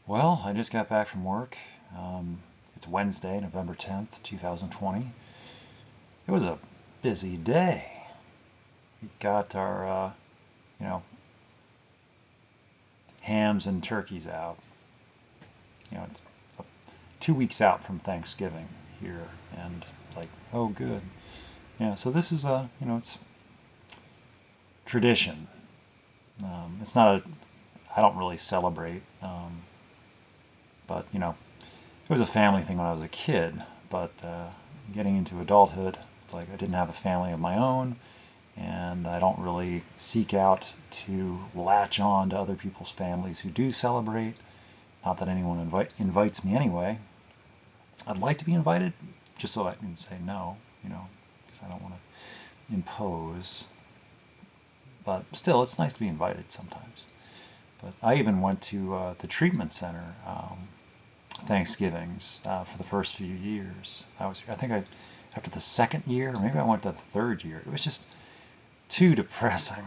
Well, I just got back from work. It's Wednesday, November 10th, 2020. It was a busy day. We got our, you know, hams and turkeys out. It's 2 weeks out from Thanksgiving here, and it's like, oh, good. Yeah, so this is it's tradition. It's not I don't really celebrate, but it was a family thing when I was a kid, but getting into adulthood, it's like I didn't have a family of my own, and I don't really seek out to latch on to other people's families who do celebrate. Not that anyone invites me anyway. I'd like to be invited, just so I can say no, because I don't want to impose. But still, it's nice to be invited sometimes. But I even went to the treatment center Thanksgivings for the first few years. I think after the second year, or maybe I went to the third year. It was just too depressing.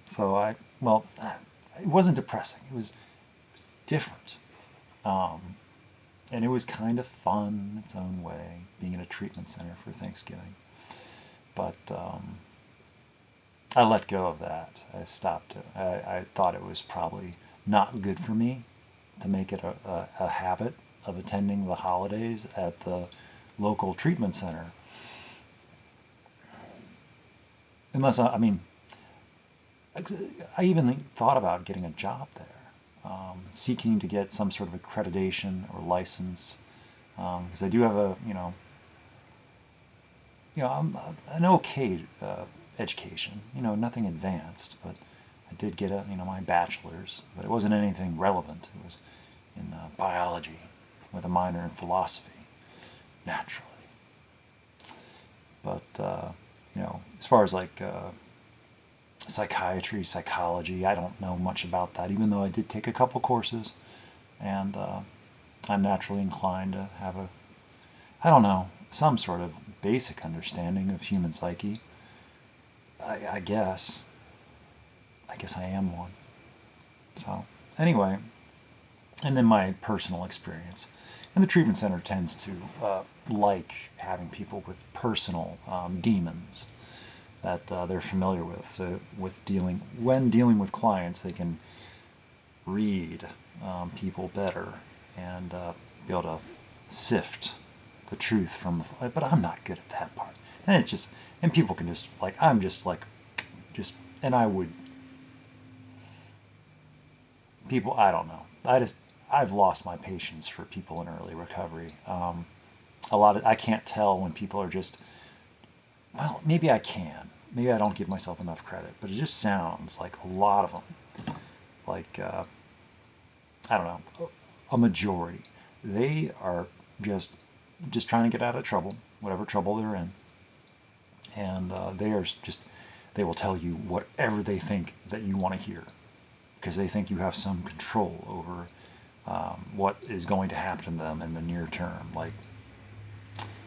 So it wasn't depressing. It was different, um, and it was kind of fun in its own way, being in a treatment center for Thanksgiving. But I let go of that. I stopped it. I thought it was probably not good for me to make it a habit of attending the holidays at the local treatment center. Unless, I even thought about getting a job there, seeking to get some sort of accreditation or license, because I do have I'm an okay education, nothing advanced, but I did get my bachelor's, but it wasn't anything relevant. It was in biology with a minor in philosophy, naturally. But, as far as like psychiatry, psychology, I don't know much about that, even though I did take a couple courses, and I'm naturally inclined to have I don't know, some sort of basic understanding of human psyche. I guess. I guess I am one. So, anyway, and then my personal experience. And the treatment center tends to like having people with personal demons that they're familiar with. So, when dealing with clients, they can read people better and be able to sift the truth from but I'm not good at that part. And and people can just I'm just and I would people I don't know. I've lost my patience for people in early recovery. I can't tell when people are just, well, maybe I can. Maybe I don't give myself enough credit, but it just sounds like a lot of them, like I don't know, a majority. They are just trying to get out of trouble, whatever trouble they're in, and they will tell you whatever they think that you want to hear, because they think you have some control over what is going to happen to them in the near term, like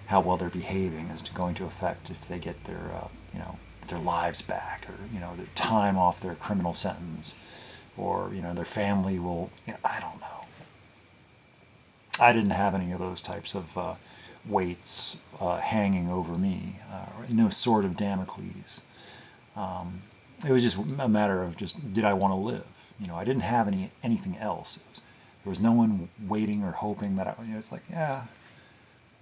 how well they're behaving is going to affect if they get their lives back, or their time off their criminal sentence, or their family will. I don't know. I didn't have any of those types of weights hanging over me, no sword of Damocles. It was just a matter of did I want to live? I didn't have anything else. There was no one waiting or hoping that it's like, yeah,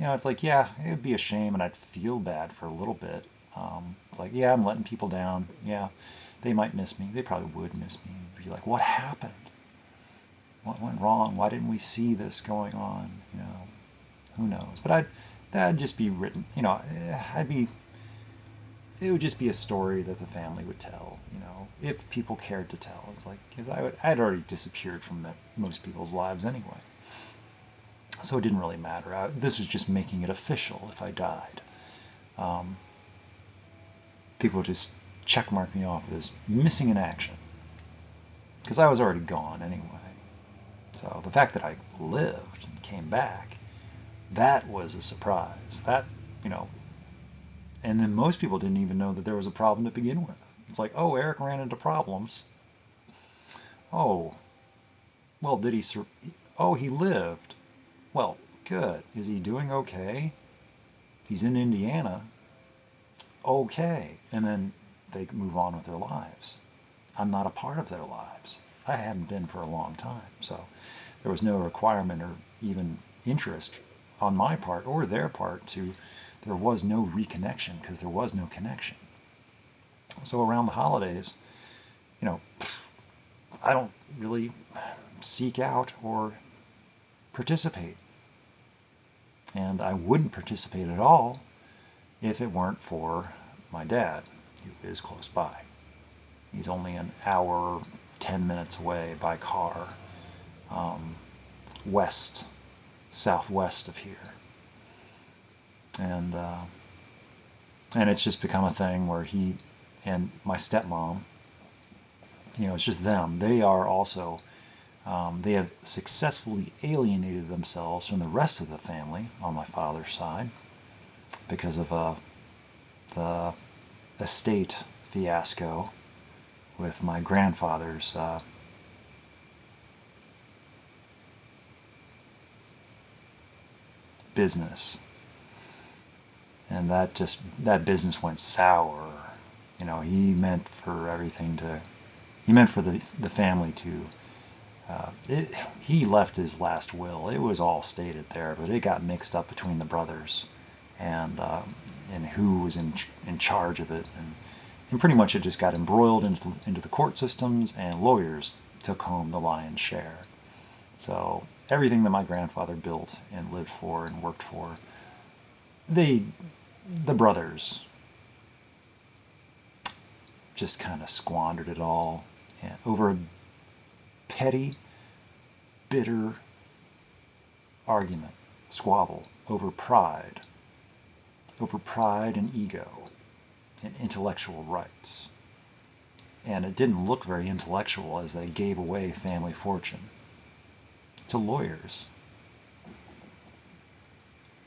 it's like, yeah, it would be a shame, and I'd feel bad for a little bit. It's like, yeah, I'm letting people down. Yeah, they might miss me. They probably would miss me. Be like, what happened? What went wrong? Why didn't we see this going on? Who knows? But that'd just be written. It would just be a story that the family would tell. If people cared to tell. It's like, because I'd already disappeared from most people's lives anyway, so it didn't really matter. This was just making it official. If I died, people would just checkmark me off as missing in action, because I was already gone anyway. So the fact that I lived and came back, that was a surprise. And then most people didn't even know that there was a problem to begin with. It's like, oh, Eric ran into problems. Oh, well, did he? Oh, he lived. Well, good. Is he doing okay? He's in Indiana. Okay. And then they move on with their lives. I'm not a part of their lives. I haven't been for a long time. So there was no requirement or even interest on my part or their part there was no reconnection because there was no connection. So around the holidays, you know, I don't really seek out or participate. And I wouldn't participate at all if it weren't for my dad, who is close by. He's only an hour, 10 minutes away by car, southwest of here. And it's just become a thing where he and my stepmom, it's just them. They are also, they have successfully alienated themselves from the rest of the family on my father's side because of the estate fiasco with my grandfather's business. And that business went sour. He meant for the family to, he left his last will. It was all stated there, but it got mixed up between the brothers and who was in charge of it. And pretty much it just got embroiled into the court systems, and lawyers took home the lion's share. So everything that my grandfather built and lived for and worked for, the brothers just kind of squandered it all over a petty, bitter argument, squabble over pride and ego and intellectual rights. And it didn't look very intellectual as they gave away family fortune to lawyers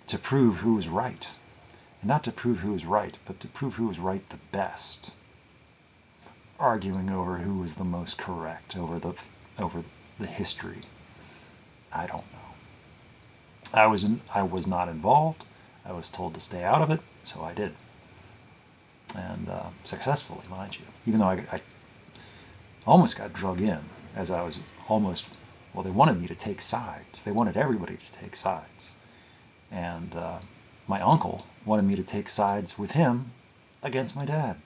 to prove who was right. And not to prove who was right, but to prove who was right the best. Arguing over who was the most correct over the history. I don't know. I was not involved. I was told to stay out of it, so I did. And successfully, mind you. Even though I almost got drug in, as I was almost, well, they wanted me to take sides. They wanted everybody to take sides. And my uncle wanted me to take sides with him against my dad.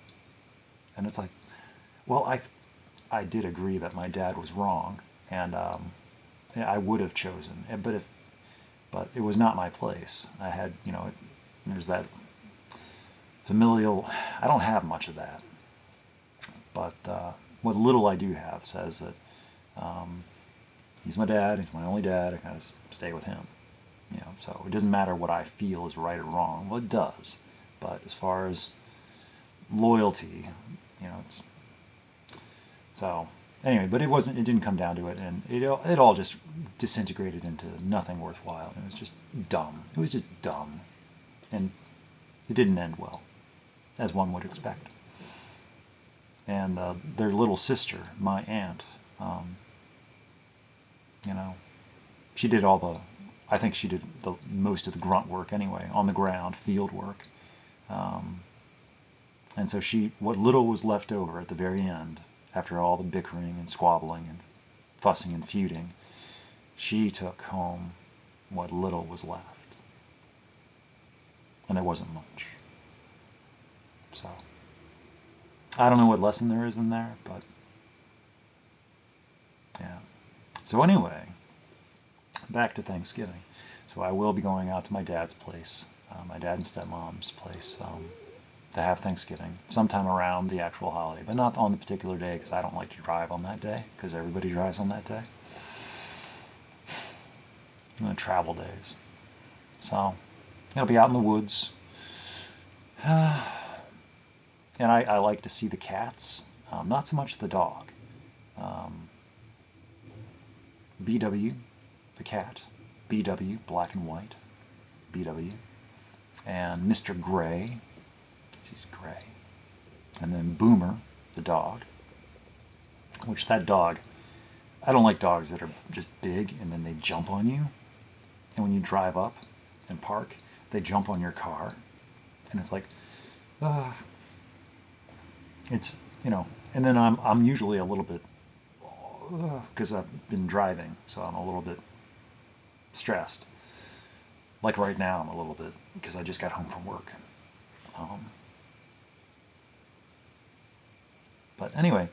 And it's like, well, I did agree that my dad was wrong, and I would have chosen, but it was not my place. I had, there's that familial, I don't have much of that, but what little I do have says that he's my dad, he's my only dad, I kind of stay with him. So it doesn't matter what I feel is right or wrong. Well, it does, but as far as loyalty, it's so anyway. But it didn't come down to it, and it all just disintegrated into nothing worthwhile. It was just dumb. It was just dumb, and it didn't end well, as one would expect. And their little sister, my aunt, she did I think she did most of the grunt work anyway, on the ground, field work. And so what little was left over at the very end, after all the bickering and squabbling and fussing and feuding, she took home what little was left. And there wasn't much. So, I don't know what lesson there is in there, but yeah. So anyway, back to Thanksgiving. So I will be going out to my dad's place, my dad and stepmom's place, to have Thanksgiving sometime around the actual holiday, but not on the particular day because I don't like to drive on that day because everybody drives on that day. Travel days. So I'll be out in the woods. And I like to see the cats, not so much the dog. BW, the cat, BW, black and white, BW, and Mr. Gray, he's gray, and then Boomer, the dog, which that dog, I don't like dogs that are just big and then they jump on you. And when you drive up and park, they jump on your car. And it's like, ah, it's, and then I'm usually a little bit, because I've been driving, so I'm a little bit stressed. Like right now, I'm a little bit, because I just got home from work. Um, but anyway,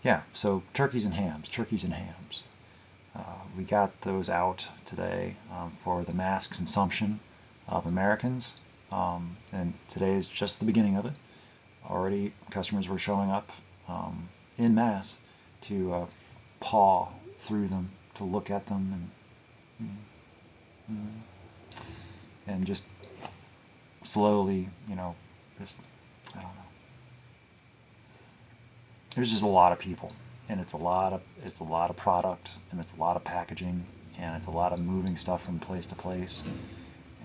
yeah, so turkeys and hams, turkeys and hams. We got those out today for the mass consumption of Americans, and today is just the beginning of it. Already customers were showing up in mass to paw through them, to look at them, and just slowly, just, I don't know. There's just a lot of people, and it's a lot of product, and it's a lot of packaging, and it's a lot of moving stuff from place to place,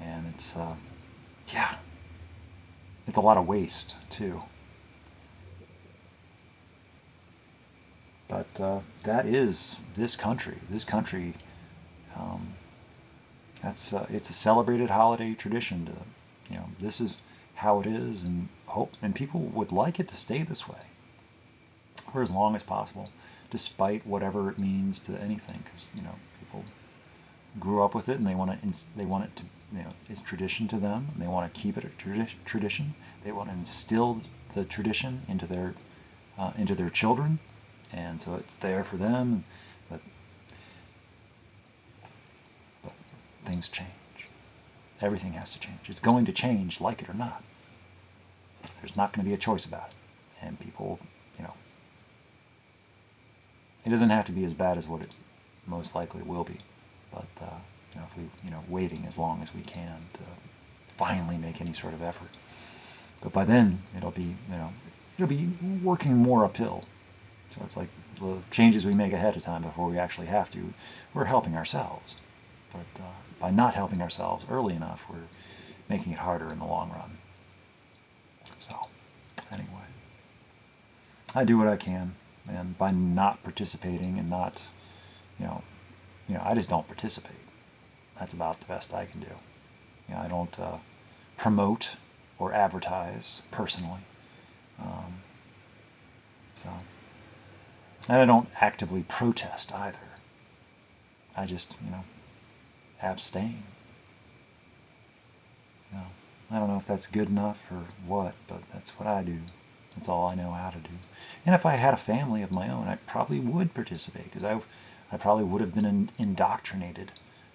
and it's yeah, it's a lot of waste too. But that is this country. This country, um, it's a celebrated holiday tradition. This is how it is, and people would like it to stay this way for as long as possible, despite whatever it means to anything. Because people grew up with it, and they want it to, it's tradition to them, and they want to keep it a tradition. They want to instill the tradition into their children, and so it's there for them. But things change. Everything has to change. It's going to change, like it or not. There's not going to be a choice about it, and people, it doesn't have to be as bad as what it most likely will be. But if we, waiting as long as we can to finally make any sort of effort. But by then, it'll be working more uphill. So it's like the changes we make ahead of time before we actually have to, we're helping ourselves. But by not helping ourselves early enough, we're making it harder in the long run. So anyway, I do what I can, and by not participating and not, I just don't participate. That's about the best I can do. I don't promote or advertise personally. So, and I don't actively protest either. I just, abstain. I don't know if that's good enough or what, but that's what I do. That's all I know how to do. And if I had a family of my own, I probably would participate, because I probably would have been indoctrinated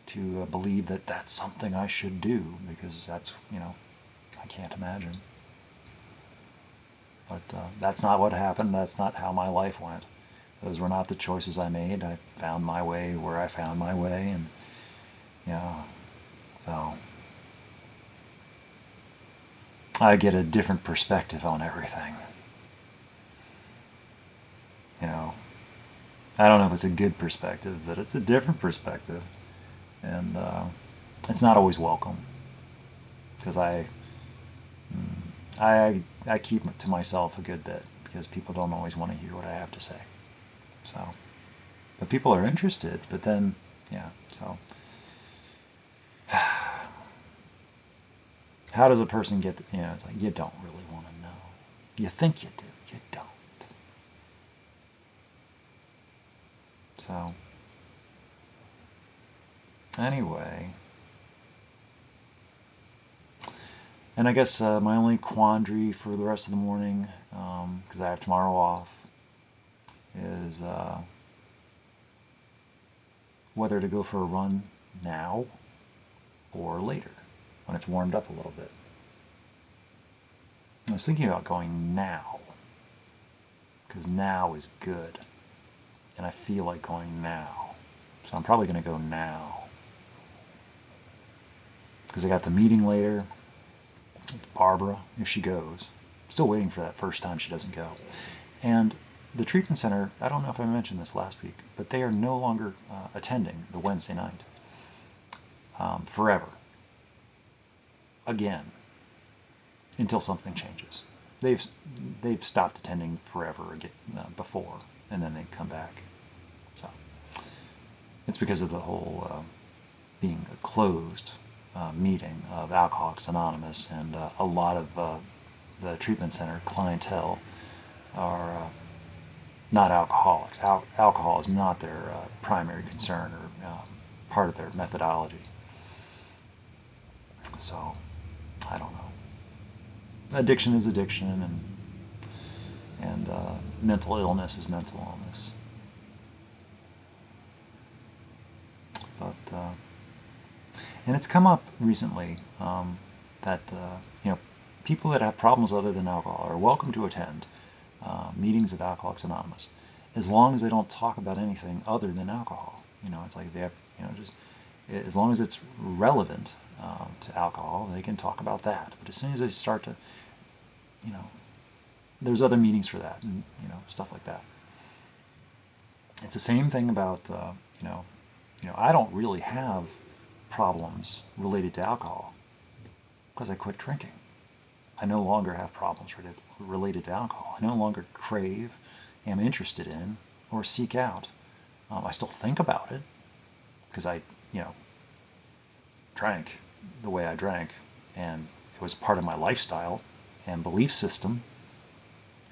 to believe that that's something I should do, because that's, I can't imagine. But that's not what happened. That's not how my life went. Those were not the choices I made. I found my way where I found my way, and so I get a different perspective on everything. I don't know if it's a good perspective, but it's a different perspective, and it's not always welcome, because I keep it to myself a good bit, because people don't always want to hear what I have to say. So, but people are interested. But then, so how does a person get? It's like, you don't really want to know. You think you do, you don't. So anyway, and I guess my only quandary for the rest of the morning, because I have tomorrow off, is whether to go for a run now or later, when it's warmed up a little bit. I was thinking about going now, because now is good, and I feel like going now. So I'm probably going to go now, because I got the meeting later with Barbara, if she goes. Still waiting for that first time she doesn't go. And the treatment center, I don't know if I mentioned this last week, but they are no longer attending the Wednesday night. Forever. Again. Until something changes. They've stopped attending forever again, before, and then they come back. So it's because of the whole being a closed meeting of Alcoholics Anonymous, and a lot of the treatment center clientele are not alcoholics. Alcohol is not their primary concern or part of their methodology. So, I don't know. Addiction is addiction, and mental illness is mental illness. But and it's come up recently that people that have problems other than alcohol are welcome to attend meetings of Alcoholics Anonymous, as long as they don't talk about anything other than alcohol. It's like they have, just as long as it's relevant to alcohol, they can talk about that. But as soon as they start to, there's other meetings for that, and stuff like that. It's the same thing about, I don't really have problems related to alcohol because I quit drinking. I no longer have problems related to alcohol. I no longer crave, am interested in, or seek out. I still think about it because I, drank the way I drank, and it was part of my lifestyle and belief system,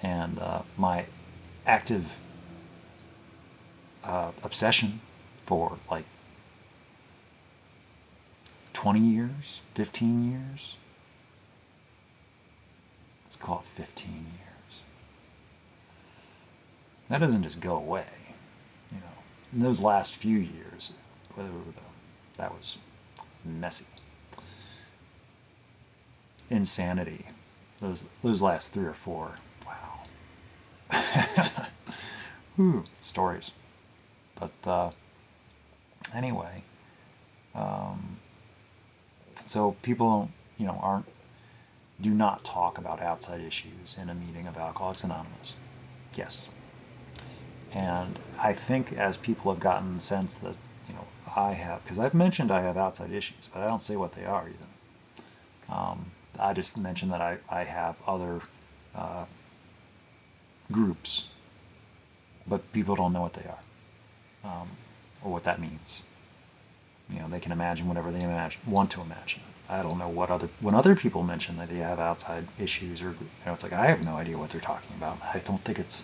and my active obsession for like 20 years, 15 years. Let's call it 15 years. That doesn't just go away. In those last few years, that was messy. Insanity. Those last 3 or 4. Wow. Whew, stories. But anyway, so people do not talk about outside issues in a meeting of Alcoholics Anonymous. Yes. And I think as people have gotten the sense that, I have, because I've mentioned I have outside issues, but I don't say what they are either. I just mentioned that I have other groups, but people don't know what they are, or what that means. They can imagine whatever they want to imagine. I don't know when other people mention that they have outside issues, or it's like I have no idea what they're talking about. I don't think it's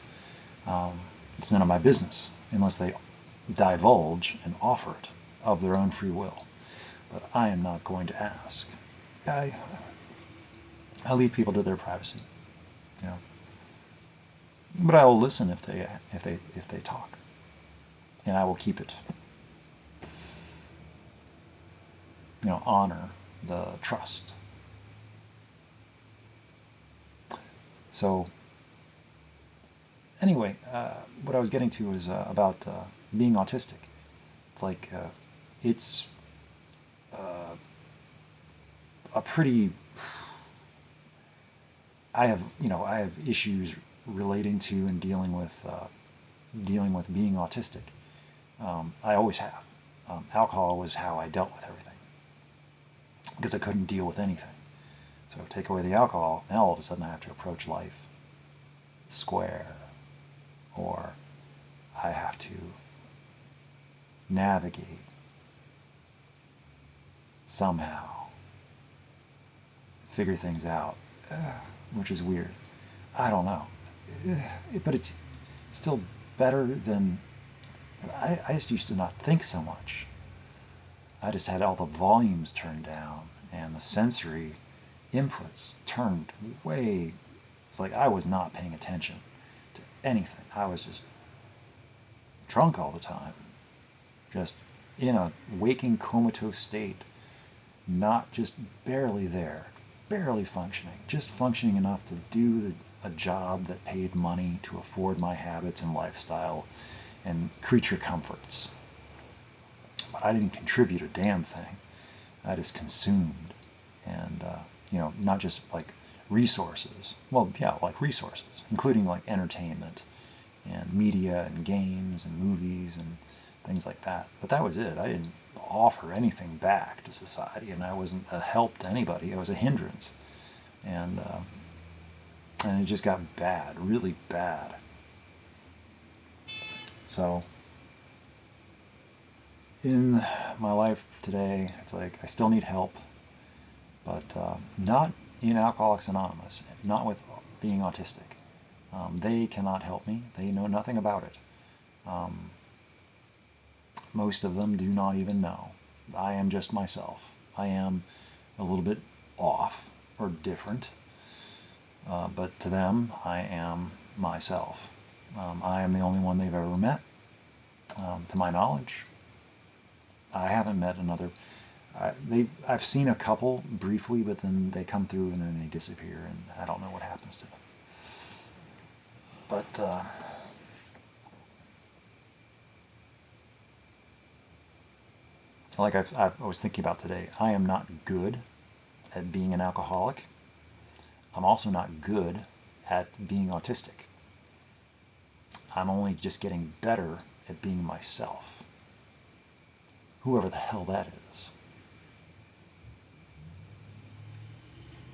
none of my business unless they divulge and offer it of their own free will. But I am not going to ask. I leave people to their privacy, But I will listen if they talk, and I will keep it. Honor the trust. So anyway, what I was getting to is about being autistic. It's like it's a pretty. I have issues relating to and dealing with being autistic. I always have. Alcohol was how I dealt with everything, because I couldn't deal with anything. So take away the alcohol, now all of a sudden I have to approach life square, or I have to navigate somehow, figure things out, which is weird. I don't know. But it's still better than... I just used to not think so much. I just had all the volumes turned down and the sensory inputs turned way... It's like I was not paying attention to anything. I was just drunk all the time. Just in a waking comatose state. Not just barely there. Barely functioning. Just functioning enough to do a job that paid money to afford my habits and lifestyle and creature comforts. But I didn't contribute a damn thing. I just consumed. And, not just like resources. Well, yeah, like resources, including like entertainment and media and games and movies and things like that. But that was it. I didn't offer anything back to society, and I wasn't a help to anybody. I was a hindrance. And it just got bad, really bad. So in my life today, it's like I still need help, but not in Alcoholics Anonymous, not with being autistic. They cannot help me. They know nothing about it. Um, most of them do not even know. I am just myself. I am a little bit off or different, but to them, I am myself. I am the only one they've ever met, to my knowledge. I haven't met another. I've seen a couple briefly, but then they come through and then they disappear, and I don't know what happens to them. But like I was thinking about today, I am not good at being an alcoholic. I'm also not good at being autistic. I'm only just getting better at being myself, whoever the hell that is.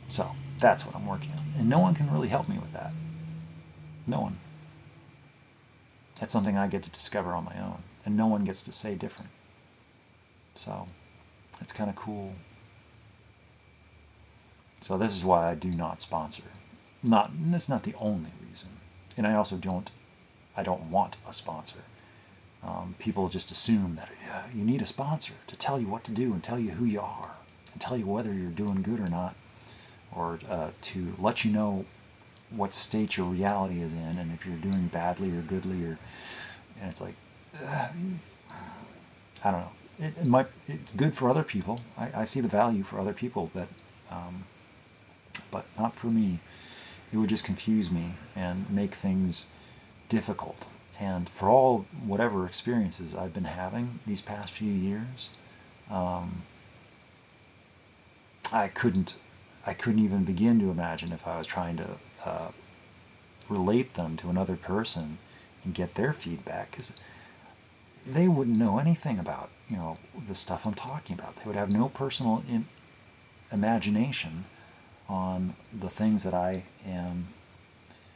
So that's what I'm working on. And no one can really help me with that. No one. That's something I get to discover on my own. And no one gets to say different. So it's kind of cool. So this is why I do not sponsor. That's not the only reason. And I also don't want a sponsor. People just assume that you need a sponsor to tell you what to do and tell you who you are and tell you whether you're doing good or not, or to let you know what state your reality is in and if you're doing badly or goodly, and it's like, I don't know. It's good for other people. I see the value for other people, but not for me. It would just confuse me and make things difficult. And for all whatever experiences I've been having these past few years, I couldn't even begin to imagine if I was trying to relate them to another person and get their feedback, because they wouldn't know anything about the stuff I'm talking about. They would have no personal imagination on the things that I am.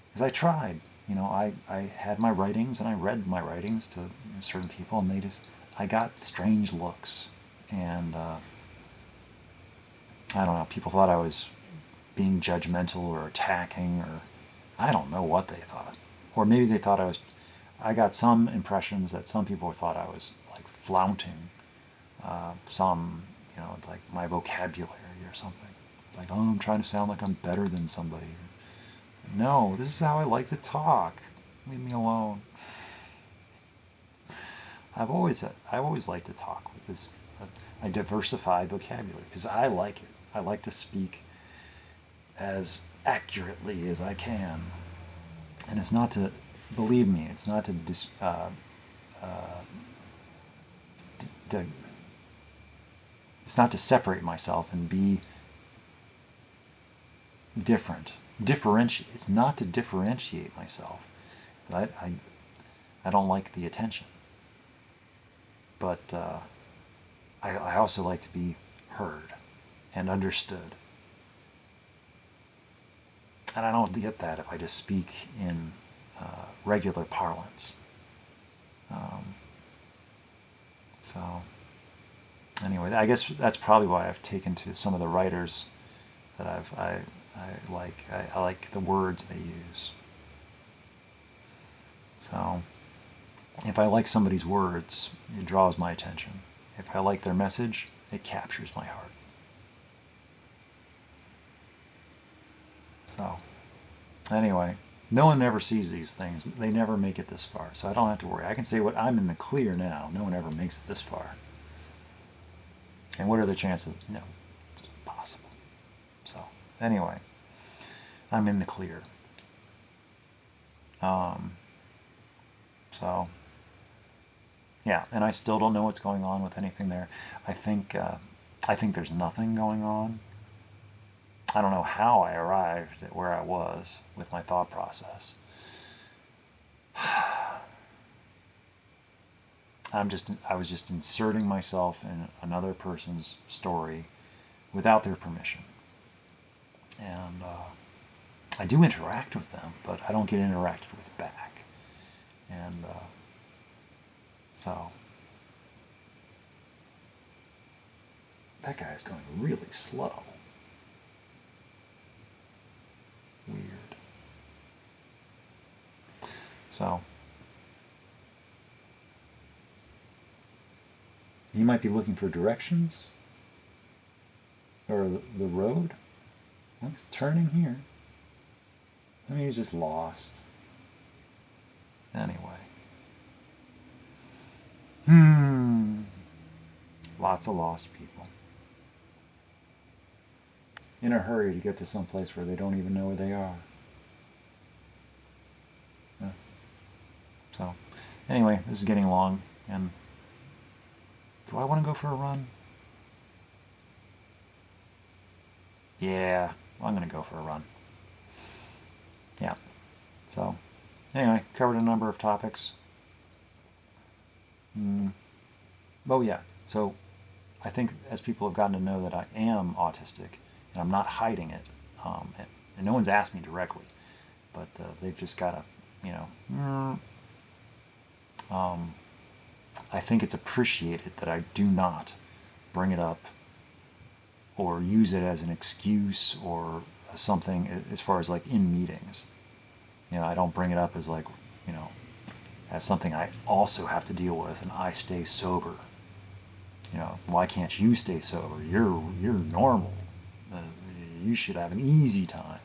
Because I tried, I had my writings and I read my writings to certain people, and I got strange looks, and I don't know, people thought I was being judgmental or attacking, or I don't know what they thought. Or maybe they thought I got some impressions that some people thought I was like flaunting it's like my vocabulary or something. Like, oh, I'm trying to sound like I'm better than somebody. No, this is how I like to talk. Leave me alone. I've always liked to talk with this. I diversify vocabulary because I like it. I like to speak as accurately as I can, and it's not to, believe me, it's not to it's not to separate myself and be differentiate. It's not to differentiate myself. I don't like the attention, but I also like to be heard and understood. And I don't get that if I just speak in regular parlance. So anyway, I guess that's probably why I've taken to some of the writers that I like. I like the words they use. So if I like somebody's words, it draws my attention. If I like their message, it captures my heart. So anyway, no one ever sees these things. They never make it this far, so I don't have to worry. I can say what I'm in the clear now. No one ever makes it this far. And what are the chances? No, it's impossible. So anyway, I'm in the clear. So yeah, and I still don't know what's going on with anything there. I think there's nothing going on. I don't know how I arrived at where I was with my thought process. I was just inserting myself in another person's story without their permission. And I do interact with them, but I don't get interacted with back. And so That guy's going really slow. Weird. So, he might be looking for directions, or the road. Well, he's turning here. I mean, he's just lost. Anyway. Lots of lost people. In a hurry to get to some place where they don't even know where they are. Yeah. So, anyway, this is getting long, and do I want to go for a run? Yeah, I'm going to go for a run. Yeah. So, anyway, covered a number of topics. Oh yeah, so I think as people have gotten to know that I am autistic, and I'm not hiding it, and no one's asked me directly, but they've just got to, you know, I think it's appreciated that I do not bring it up or use it as an excuse or something as far as like in meetings. You know, I don't bring it up as like, you know, as something I also have to deal with and I stay sober. You know, why can't you stay sober? You're normal. You should have an easy time.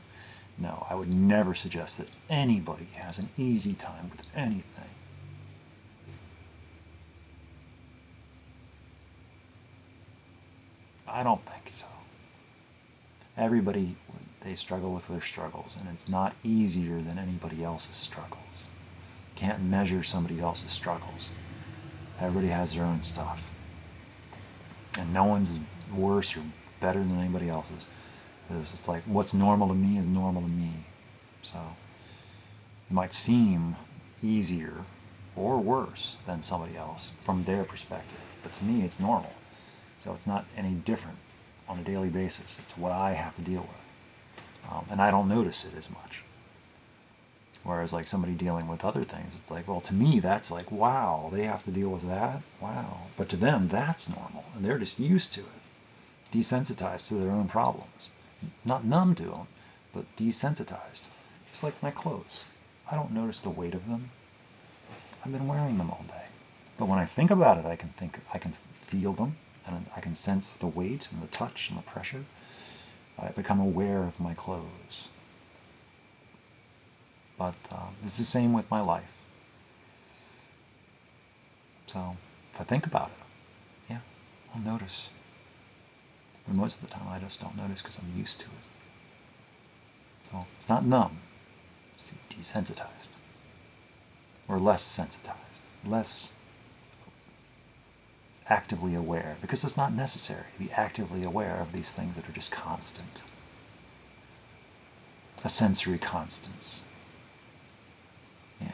No, I would never suggest that anybody has an easy time with anything. I don't think so. Everybody, they struggle with their struggles, and it's not easier than anybody else's struggles. Can't measure somebody else's struggles. Everybody has their own stuff. And no one's worse or better than anybody else's. Because it's like, what's normal to me is normal to me. So, it might seem easier or worse than somebody else from their perspective. But to me, it's normal. So it's not any different on a daily basis. It's what I have to deal with. And I don't notice it as much. Whereas like somebody dealing with other things, it's like, well, to me, that's like, wow, they have to deal with that? Wow. But to them, that's normal. And they're just used to it. Desensitized to their own problems. Not numb to them, but desensitized. Just like my clothes. I don't notice the weight of them. I've been wearing them all day. But when I think about it, I can feel them, and I can sense the weight and the touch and the pressure. I become aware of my clothes. But it's the same with my life. So if I think about it, yeah, I'll notice. And most of the time I just don't notice because I'm used to it. So it's not numb, it's desensitized. Or less sensitized. Less actively aware, because it's not necessary to be actively aware of these things that are just constant. A sensory constance. Yeah,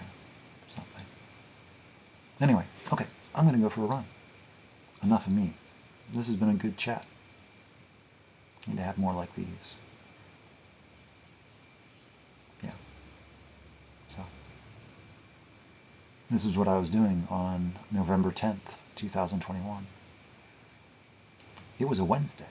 something. Anyway, okay, I'm going to go for a run. Enough of me. This has been a good chat. Need to have more like these. Yeah. So, this is what I was doing on November 10th, 2021. It was a Wednesday.